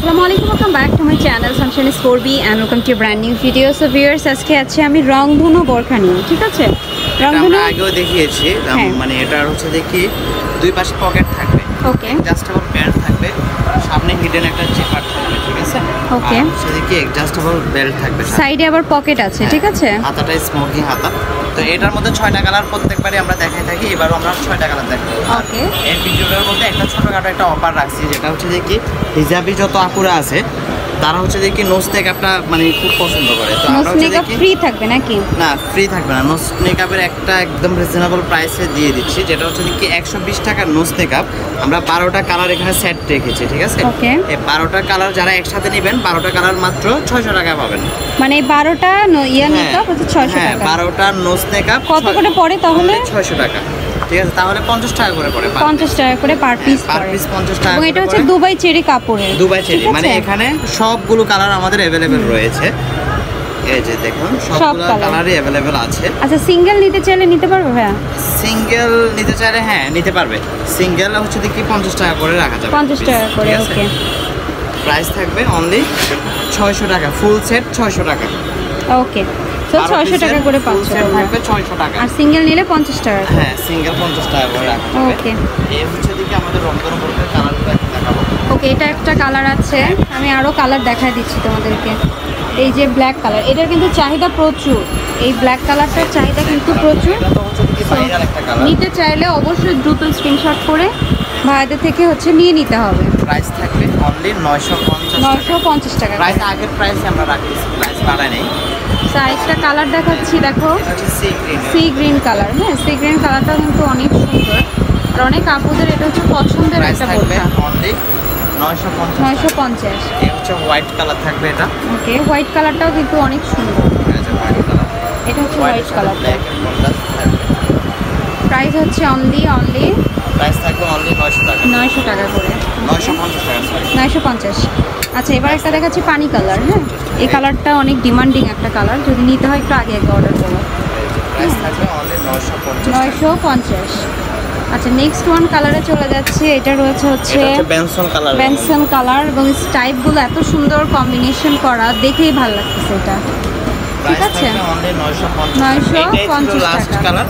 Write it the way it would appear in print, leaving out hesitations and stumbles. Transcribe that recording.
Assalamualaikum, welcome back to my channel Sunshine is 4B and welcome to a brand new video. So viewers, আজকে আছে আমি রংধনু বোরখা নিয়ে, ঠিক আছে? রংধনু আগেও দেখিয়েছি, মানে এটা হচ্ছে দেখি দুই পাশে পকেট থাকবে, ওকে, অ্যাডজাস্টেবল প্যান্ট থাকবে, সামনে হিডেন একটা জিপার থাকবে, ঠিক আছে? ওকে, আর হচ্ছে দেখি অ্যাডজাস্টেবল বেল্ট থাকবে, সাইডে আবার পকেট আছে, ঠিক আছে? হাতাটা স্মোকি হাতা। তো এটার মধ্যে 6টা কালার প্রত্যেকবারই আমরা দেখাই থাকি, এবারও আমরা 6টা কালার দেখাবো। ওকে, এই ভিডিওটার মধ্যে একটা ছোটখাটো একটা অফার রাখছি, যেটা হচ্ছে দেখি হিজাবি যত আপুরা আছে তারা হচ্ছে দেখি নোজ মেকআপটা মানে খুব পছন্দ করে। তো আমরা হচ্ছে দেখি ফ্রি থাকবে নাকি? না, ফ্রি থাকবে না। নোজ মেকআপের একটা একদম রিজনেবল প্রাইসে দিয়ে দিচ্ছি, যেটা হচ্ছে দেখি 120 টাকার নোজ মেকআপ। আমরা 12টা কালার এখানে সেট রেখেছি, ঠিক আছে? ওকে, এই 12টা কালার যারা একসাথে নেবেন 12টা কালার মাত্র 600 টাকা পাবেন। মানে 12টা মেকআপ হচ্ছে 600 টাকা। 12টা নোজ মেকআপ কত করে পড়ে তাহলে? 600 টাকা, ঠিক আছে? তাহলে 50 টাকা করে পড়ে, 50 টাকা করে পার পিস পার পিস 50 টাকা। এবং এটা হচ্ছে দুবাই চেরি কাপড়ের, দুবাই চেরি, মানে এখানে সবগুলো কালার আমাদের अवेलेबल রয়েছে। এই যে দেখুন সবগুলো কালারই अवेलेबल আছে। আচ্ছা, সিঙ্গেল নিতে চাইলে নিতে পারবে ভাইয়া? সিঙ্গেল নিতে চাইলে হ্যাঁ নিতে পারবে। সিঙ্গেল হচ্ছে দেখি 50 টাকা করে রাখা যাবে, 50 টাকা করে, ওকে। প্রাইস থাকবে অনলি 600 টাকা, ফুল সেট 600 টাকা, ওকে। তো 600 টাকা করে পাচ্ছ, থাকবে 600 টাকা। আর সিঙ্গেল নিলে 50 টাকা। হ্যাঁ, সিঙ্গেল 50 টাকা করে রাখা যাবে। ওকে, এই হচ্ছে দেখি আমাদের রংধনু বোরখার কালারগুলো দেখাবো। ওকে, এটা একটা কালার আছে, আমি আরো কালার দেখাই দিচ্ছি তোমাদেরকে। এই যে ব্ল্যাক কালার, এটার কিন্তু চাহিদা প্রচুর, এই ব্ল্যাক কালারটার চাহিদা কিন্তু প্রচুর। এটা তো হচ্ছে দেখি ভাইরাল একটা কালার। নিতে চাইলে অবশ্যই দ্রুত স্ক্রিনশট করে ভাইদের থেকে হচ্ছে নিয়ে নিতে হবে। প্রাইস থাকবে অনলি 950 টাকা। প্রাইস আগের প্রাইস আমরা রাখতেছি, প্রাইস বাড়ায় নেই। একটা কালার দেখাচ্ছি, দেখো, এটা হচ্ছে সি গ্রিন কালার। হ্যাঁ, সি গ্রিন কালারটা কিন্তু অনেক সুন্দর, আর অনেক আপুদের এটা হচ্ছে পছন্দের একটা বোরখা। অনলি 950। এই হচ্ছে হোয়াইট কালার থাকবে এটা। ওকে, হোয়াইট কালারটাও কিন্তু অনেক সুন্দর। এটা হচ্ছে হোয়াইট কালার, ব্ল্যাক এর কন্ট্রাস্ট থাকবে। প্রাইস হচ্ছে অনলি প্রাইস থাকবে অনলি 900 টাকা। 900 টাকা করে, 950 টাকা, সরি 950। আচ্ছা, এবার একটা দেখাচ্ছি পানি কালার। হ্যাঁ, এই কালারটা অনেক ডিমান্ডিং একটা কালার, যদি নিতে হয় একটু আগে অর্ডার করো। প্রাইস থাকবে অনলি 950। 950। আচ্ছা, নেক্সট ওয়ান কালারে চলে যাচ্ছে। এটা রয়েছে হচ্ছে বেনসন কালার, এবং স্টাইপগুলো এত সুন্দর কম্বিনেশন করা, দেখেই ভালো লাগতেছে এটা, ঠিক আছে? 950 টাকা। Last colour.